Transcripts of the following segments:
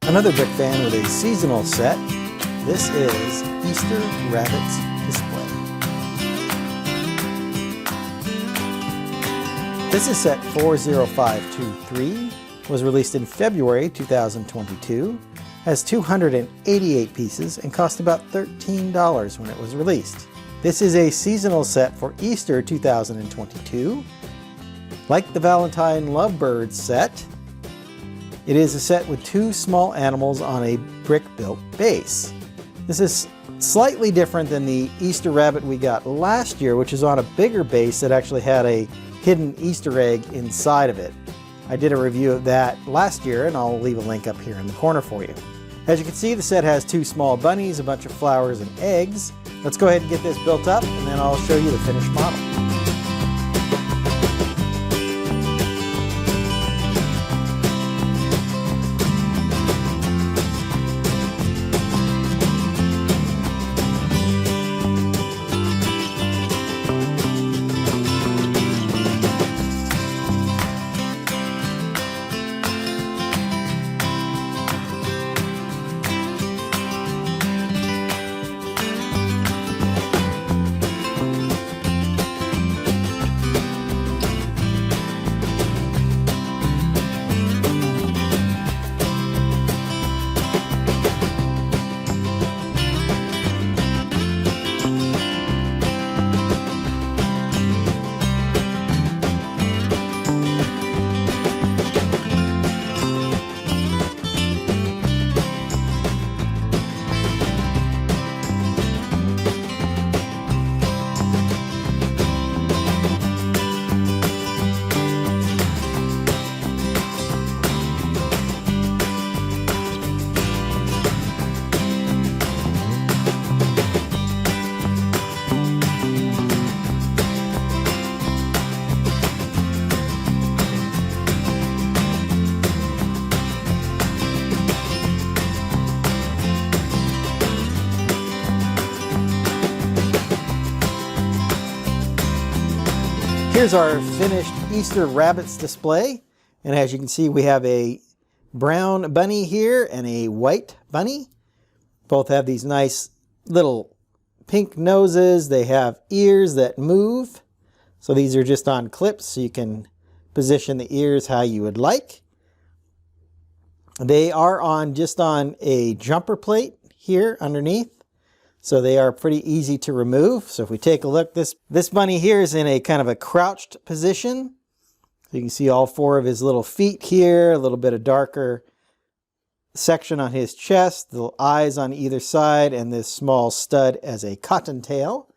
Another brick fan with a seasonal set. This is Easter Rabbits Display. This is set 40523, was released in February 2022, has 288 pieces and cost about $13 when it was released. This is a seasonal set for Easter 2022. Like the Valentine Lovebirds set, it is a set with two small animals on a brick-built base. This is slightly different than the Easter rabbit we got last year, which is on a bigger base that actually had a hidden Easter egg inside of it. I did a review of that last year, and I'll leave a link up here in the corner for you. As you can see, the set has two small bunnies, a bunch of flowers, and eggs. Let's go ahead and get this built up, and then I'll show you the finished model. Here's our finished Easter Rabbits display, and as you can see, we have a brown bunny here and a white bunny. Both have these nice little pink noses. They have ears that move, so these are just on clips, so you can position the ears how you would like. They are just on a jumper plate here underneath, so they are pretty easy to remove. So if we take a look, this bunny here is in a kind of a crouched position. You can see all four of his little feet here, a little bit of darker section on his chest, little eyes on either side, and this small stud as a cottontail.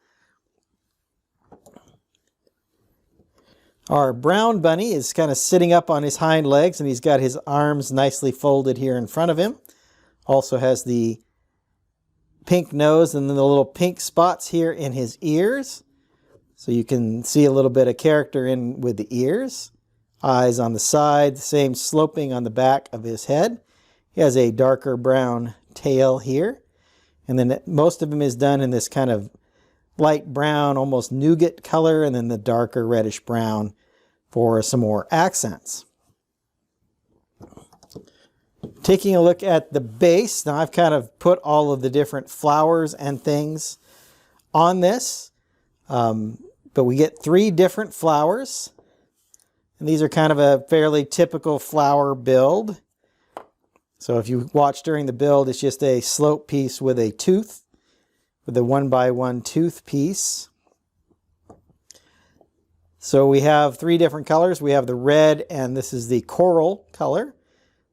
Our brown bunny is kind of sitting up on his hind legs, and he's got his arms nicely folded here in front of him. Also has the pink nose and then the little pink spots here in his ears. So you can see a little bit of character in with the ears. Eyes on the side, same sloping on the back of his head. He has a darker brown tail here. And then most of him is done in this kind of light brown, almost nougat color, and then the darker reddish brown for some more accents. Taking a look at the base, now I've kind of put all of the different flowers and things on this, but we get three different flowers, and these are kind of a fairly typical flower build. So if you watch during the build, it's just a slope piece with a tooth, with a 1x1 tooth piece. So we have three different colors. We have the red, and this is the coral color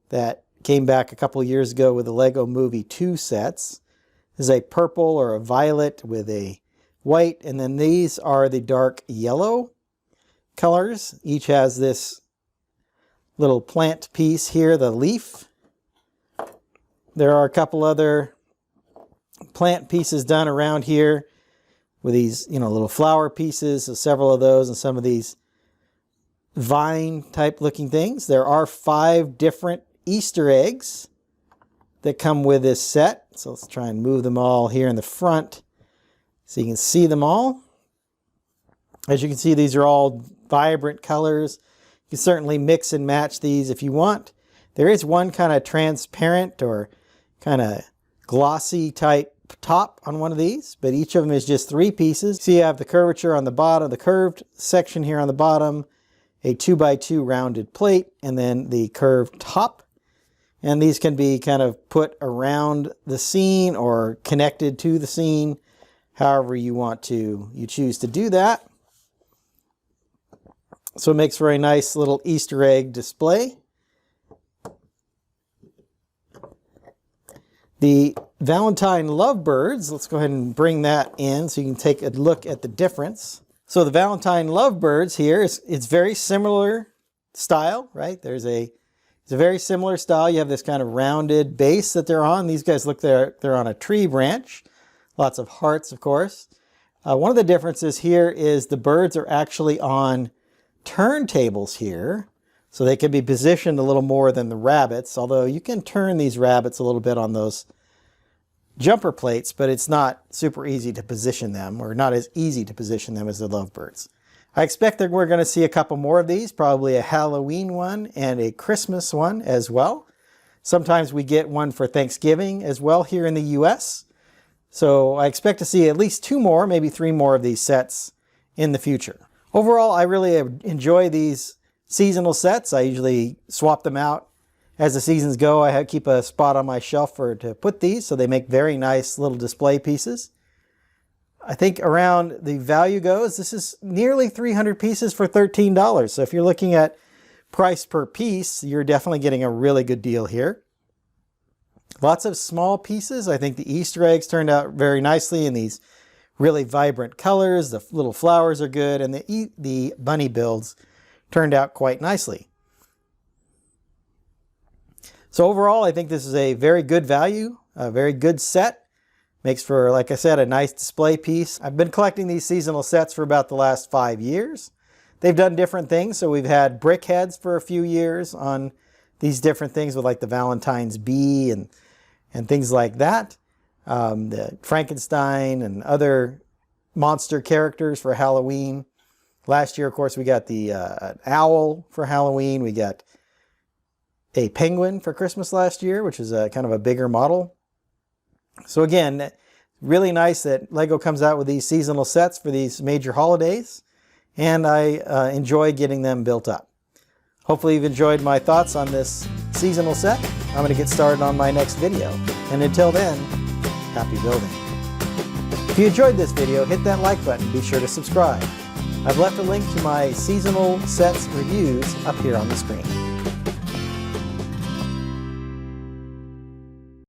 that came back a couple years ago with the Lego Movie 2 sets. This is a purple or a violet with a white, and then these are the dark yellow colors. Each has this little plant piece here, the leaf. There are a couple other plant pieces done around here with these, little flower pieces, so several of those, and some of these vine type looking things. There are 5 different Easter eggs that come with this set. So let's try and move them all here in the front so you can see them all. As you can see, these are all vibrant colors. You can certainly mix and match these if you want. There is one kind of transparent or kind of glossy type top on one of these, but each of them is just 3 pieces. So you have the curvature on the bottom, the curved section here on the bottom, a 2x2 rounded plate, and then the curved top. And these can be kind of put around the scene or connected to the scene, however you choose to do that. So it makes for a nice little Easter egg display. The Valentine Lovebirds, let's go ahead and bring that in so you can take a look at the difference. So the Valentine Lovebirds here, it's very similar style, right? It's a very similar style. You have this kind of rounded base that they're on. These guys look they're on a tree branch. Lots of hearts, of course. One of the differences here is the birds are actually on turntables here. So they can be positioned a little more than the rabbits, although you can turn these rabbits a little bit on those jumper plates, but it's not super easy to position them, or not as easy to position them as the Lovebirds. I expect that we're going to see a couple more of these, probably a Halloween one and a Christmas one as well. Sometimes we get one for Thanksgiving as well here in the US. So I expect to see at least 2 more, maybe 3 more of these sets in the future. Overall, I really enjoy these seasonal sets. I usually swap them out as the seasons go. I keep a spot on my shelf to put these, so they make very nice little display pieces. I think around the value goes, this is nearly 300 pieces for $13. So if you're looking at price per piece, you're definitely getting a really good deal here. Lots of small pieces. I think the Easter eggs turned out very nicely in these really vibrant colors. The little flowers are good, and the bunny builds turned out quite nicely. So overall, I think this is a very good value, a very good set. Makes for, like I said, a nice display piece. I've been collecting these seasonal sets for about the last 5 years. They've done different things. So we've had brick heads for a few years on these different things with like the Valentine's bee and things like that. The Frankenstein and other monster characters for Halloween. Last year, of course, we got the owl for Halloween. We got a penguin for Christmas last year, which is a kind of a bigger model. So again, really nice that LEGO comes out with these seasonal sets for these major holidays, and I enjoy getting them built up. Hopefully you've enjoyed my thoughts on this seasonal set. I'm going to get started on my next video, and until then, happy building. If you enjoyed this video, hit that like button. Be sure to subscribe. I've left a link to my seasonal sets reviews up here on the screen.